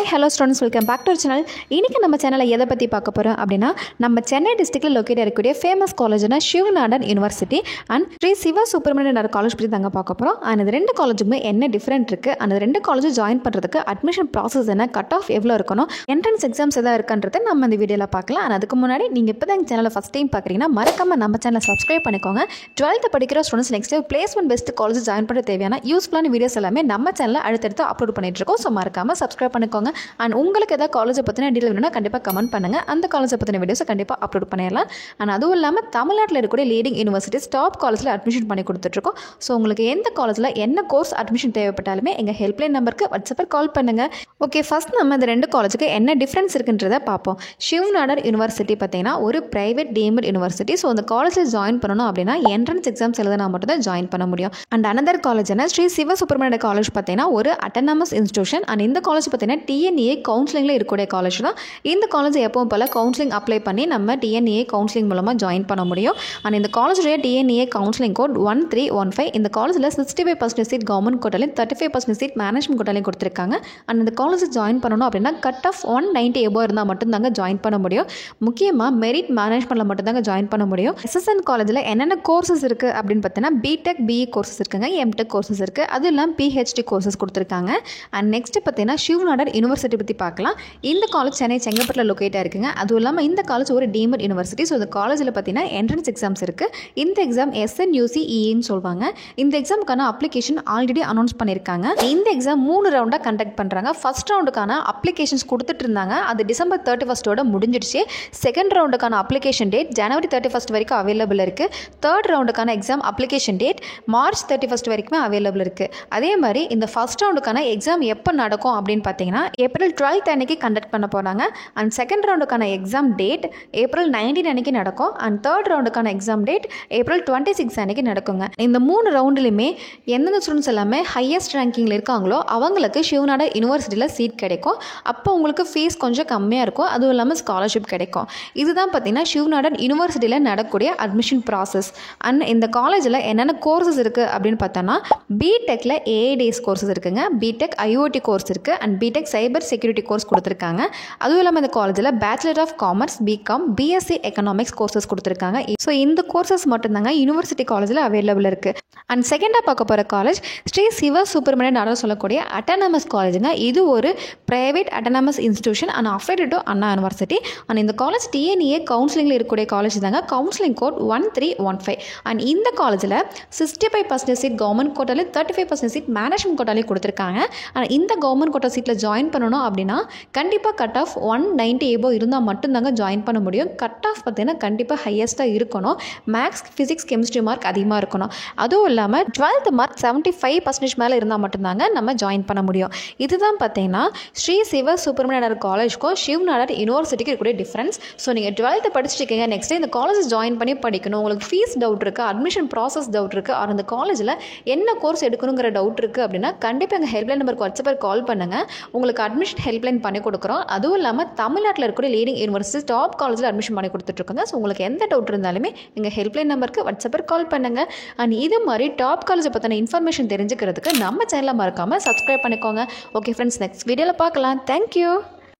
Hi, hello students, welcome back to our channel. இன்னைக்கு நம்ம சேனல்ல எதை பத்தி பார்க்க போறோம் அப்படினா நம்ம சென்னை டிஸ்ட்ரிக்ட்ல லொகேட் இருக்கக்கூடிய ஃபேமஸ் காலேஜ்னா Sivanadan university and Sri Siva Subramanian college பத்தி தாங்க பார்க்க போறோம். அந்த ரெண்டு காலேஜுமே என்ன டிஃபரண்ட் இருக்கு, அந்த ரெண்டு காலேஜ் ஜாயின் பண்றதுக்கு அட்மிஷன் process என்ன, கட் ஆஃப் எவ்வளவு இருக்கணும், என்ட்ரன்ஸ் எக்ஸாம்ஸ் எதா இருக்குன்றதை நம்ம இந்த வீடியோல பார்க்கலாம். and அதுக்கு முன்னாடி நீங்க இப்போதான் இந்த சேனலை ஃபர்ஸ்ட் டைம் பார்க்கறீங்கன்னா மறக்காம நம்ம சேனலை சப்ஸ்கிரைப் பண்ணிக்கோங்க. 12th படிக்கிற students next placement best college join பண்ண தேவையான யூஸ்ஃபுல்லான வீடியோஸ் எல்லாமே நம்ம சேனல்ல அடுத்தடுத்து அப்லோட் பண்ணிட்டு இருக்கோம். ஸோ மறக்காம சப்ஸ்கிரைப் பண்ணிக்கோங்க. அண்ட் உங்களுக்கு ஏதாவது காலேஜை பற்றின டீட்டெயில் வேணும்னா கண்டிப்பாக கமெண்ட் பண்ணுங்கள். அந்த காலேஜை பற்றின வீடியோஸை கண்டிப்பாக அப்லோட் பண்ணிடலாம். அண்ட் அதுவும் இல்லாமல் தமிழ்நாட்டில் இருக்கக்கூடிய லீடிங் யூனிவர்சிட்டிஸ் டாப் காலேஜில் அட்மிஷன் பண்ணி கொடுத்துட்ருக்கோம். ஸோ உங்களுக்கு எந்த காலேஜில் என்ன கோர்ஸ் அட்மிஷன் தேவைப்பட்டாலுமே எங்கள் ஹெல்ப்லைன் நம்பருக்கு வாட்ஸ்அப்பில் கால் பண்ணுங்கள். ஓகே, ஃபஸ்ட் நம்ம இந்த ரெண்டு காலேஜுக்கு என்ன டிஃப்ரென்ஸ் இருக்குன்றதை பார்ப்போம். சிவநாடன் யுனிவர்சிட்டி பார்த்தீங்கன்னா ஒரு பிரைவேட் டீம்டு யூனிவர்சிட்டி. ஸோ அந்த காலேஜில் ஜாயின் பண்ணணும் அப்படின்னா என்ட்ரன்ஸ் எக்ஸாம்ஸ் எழுதினா மட்டும் தான் ஜாயின் பண்ண முடியும். அண்ட் அனதர் காலேஜ்னா ஸ்ரீ சிவ சுப்பிரமணியன் காலேஜ் பார்த்தீங்கன்னா ஒரு அட்டானமஸ் இன்ஸ்டியூஷன். அண்ட் இந்த காலேஜ் பார்த்தீங்கன்னா டிஎன்ஏ கவுன்சிலிங்கில் இருக்கக்கூடிய காலேஜ் தான். இந்த காலேஜ் எப்பவும் போல் கவுன்சிலிங் அப்ளை பண்ணி நம்ம டிஎன்ஏ கவுன்சிலிங் மூலமாக ஜாயின் பண்ண முடியும். அண்ட் இந்த காலேஜுடைய டிஎன்ஏ கவுன்சிலிங் கோட் 1315. இந்த காலேஜில் 65% சீட் கவர்மெண்ட் கோட்டாலையும் 35% சீட் மேனேஜ்மெண்ட் கோட்டாலையும் கொடுத்துருக்காங்க. அண்ட் இந்த காலேஜ் ஜாயின் பண்ணணும் அப்படின்னா கட் ஆஃப் 190 எபோ இருந்தால் மட்டும்தாங்க ஜாயின் பண்ண முடியும். முக்கியமாக மெரிட் மேனேஜ்மெண்ட்டில் மட்டும்தாங்க ஜாயின் பண்ண முடியும். எஸ்எஸ்என் காலேஜில் என்னென்ன கோர்சஸ் இருக்குது அப்படின்னு பார்த்தீங்கன்னா பிடெக் பிஇ கோர்சஸ் இருக்குங்க, எம்டெக் கோர்சஸ் இருக்குது, அது இல்லாமல் பிஹெச்டி கோர்சஸ் கொடுத்துருக்காங்க. அண்ட் நெக்ஸ்ட் பார்த்தீங்கன்னா சிவநாடன் யூனிவர்சிட்டி பற்றி பார்க்கலாம். இந்த காலேஜ் சென்னை செங்கப்பட்டில் லொக்கேட்டாக இருக்குங்க. அதுவும் இல்லாமல் இந்த காலேஜ் ஒரு டீம்டு யூனிவர்சிட்டி. ஸோ இந்த காலேஜில் பார்த்தீங்கன்னா என்ட்ரன்ஸ் எக்ஸாம்ஸ் இருக்குது. இந்த எக்ஸாம் SNUCEன்னு சொல்லுவாங்க. இந்த எக்ஸாமுக்கான அப்ளிகேஷன் ஆல்ரெடி அனௌன்ஸ் பண்ணியிருக்காங்க. இந்த எக்ஸாம் 3 ரவுண்டாக கண்டக்ட் பண்ணுறாங்க. ஃபர்ஸ்ட் ரவுண்டுக்கான அப்ளிகேஷன்ஸ் கொடுத்துட்டு இருந்தாங்க, அது December 31 முடிஞ்சிடுச்சு. செகண்ட் ரவுண்டுக்கான அப்ளிகேஷன் டேட் January 31 வரைக்கும் அவைலபிள் இருக்குது. தேர்ட் ரவுண்டுக்கான எக்ஸாம் அப்ளிகேஷன் டேட் March 31 வரைக்குமே அவைலபிள் இருக்குது. அதே மாதிரி இந்த ஃபர்ஸ்ட் ரவுண்டுக்கான எக்ஸாம் எப்போ நடக்கும் அப்படின்னு பார்த்தீங்கன்னா April 12 அன்னைக்கு கண்டக்ட் பண்ண போகிறாங்க. அண்ட் செகண்ட் ரவுண்டுக்கான எக்ஸாம் டேட் April 19 அன்னைக்கு நடக்கும். அண்ட் தேர்ட் ரவுண்டுக்கான எக்ஸாம் டேட் April 26 அன்னைக்கு நடக்குங்க. இந்த 3 ரவுண்டுலையுமே எந்தெந்த ஸ்டூடெண்ட்ஸ் எல்லாமே ஹையஸ்ட் ரேங்கிங்கில் இருக்காங்களோ அவங்களுக்கு சிவநாடன் யூனிவர்சிட்டியில் சீட் கிடைக்கும். அப்போ உங்களுக்கு ஃபீஸ் கொஞ்சம் கம்மியாக இருக்கும், அதுவும் இல்லாமல் ஸ்காலர்ஷிப் கிடைக்கும். இதுதான் பார்த்தீங்கன்னா சிவநாடன் யூனிவர்சிட்டியில் நடக்கக்கூடிய அட்மிஷன் ப்ராசஸ். அண்ட் இந்த காலேஜில் என்னென்ன கோர்சஸ் இருக்குது அப்படின்னு பார்த்தோன்னா பிடெக்கில் ஏஐடிஎஸ் கோர்சஸ் இருக்குங்க, பிடெக் IoT கோர்ஸ் இருக்குது, and BTech cyber security course கொடுத்துருக்காங்க. அதுவும் இல்லாமல் இந்த காலேஜில் bachelor of commerce, BCom, BSc economics courses கொடுத்துருக்காங்க. ஸோ இந்த கோர்சஸ் மட்டும்தாங்க யூனிவர்சிட்டி காலேஜில் அவைலபிள் இருக்குது. அண்ட் செகண்டாக பார்க்க போகிற காலேஜ் ஸ்ரீ சிவ சுப்பிரமணியன் சொல்லக்கூடிய அட்டானமஸ் காலேஜுங்க. இது ஒரு private autonomous institution and affiliated to Anna university. And இந்த காலேஜ் டிஎன்ஏ கவுன்சிலிங்கில் இருக்கக்கூடிய காலேஜ் தாங்க. Counselling code 1315. அண்ட் இந்த காலேஜில் 65% சீட் கவர்மெண்ட் கோட்டாலையும் 35% சீட் மேனேஜ்மெண்ட் கோட்டாலையும் கொடுத்துருக்காங்க. அண்ட் இந்த கவர்மெண்ட் கோட்டா சீட்டில் ஜாயின் பண்ணணும் அப்படின்னா கண்டிப்பாக கட் ஆஃப் 190 எபோ இருந்தால் மட்டும்தாங்க ஜாயின் பண்ண முடியும். கட் ஆஃப் பார்த்தீங்கன்னா கண்டிப்பாக ஹையஸ்ட்டாக இருக்கணும். மேக்ஸ், ஃபிசிக்ஸ், கெமிஸ்ட்ரி மார்க் அதிகமாக இருக்கணும். அதுவும் இல்லாமல் 12th மார்க் 75% மேலே இருந்தால் மட்டும்தாங்க நம்ம ஜாயின் பண்ண முடியும். இதுதான் பார்த்தீங்கன்னா ஸ்ரீ சிவ சுப்பிரமணியன் காலேஜுக்கும் சிவநாடன் யூனிவர்சிட்டிக்கு இருக்கக்கூடிய டிஃப்ரென்ஸ். ஸோ நீங்கள் 12th படிச்சுருக்கீங்க, நெக்ஸ்ட் இந்த காலேஜ் ஜாயின் பண்ணி படிக்கணும், உங்களுக்கு ஃபீஸ் டவுட் இருக்குது, அட்மிஷன் ப்ராசஸ் டவுட் இருக்குது, ஆர் அந்த காலேஜில் என்ன கோர்ஸ் எடுக்கணுங்கிற டவுட் இருக்குது அப்படின்னா கண்டிப்பாக எங்கள் ஹெல்ப்லைன் நம்பருக்கு வாட்ஸ்அப்பில் கால் பண்ணுங்கள். உங்களுக்கு அட்மிஷன் ஹெல்ப்லைன் பண்ணி கொடுக்குறோம். அதுவும் இல்லாமல் தமிழ்நாட்டில் இருக்கக்கூடிய லீடிங் யூனிவர்சிட்டி டாப் காலேஜில் அட்மிஷன் பண்ணி கொடுத்துட்ருக்காங்க. ஸோ உங்களுக்கு எந்த டவுட் இருந்தாலுமே எங்கள் ஹெல்ப்லைன் நம்பருக்கு வாட்ஸ்அப்பில் கால் பண்ணுங்கள். அண்ட் இது மாதிரி டாப் காலேஜை பற்றின இன்ஃபர்மேஷன் தெரிஞ்சுக்கிறதுக்கு நம்ம சேனலை மறக்காமல் சப்ஸ்கிரைப் பண்ணிக்கோங்க. ஓகே ஃப்ரெண்ட்ஸ், நெக்ஸ்ட் வீடியோவில் பார்க்கலாம். தேங்க்யூ.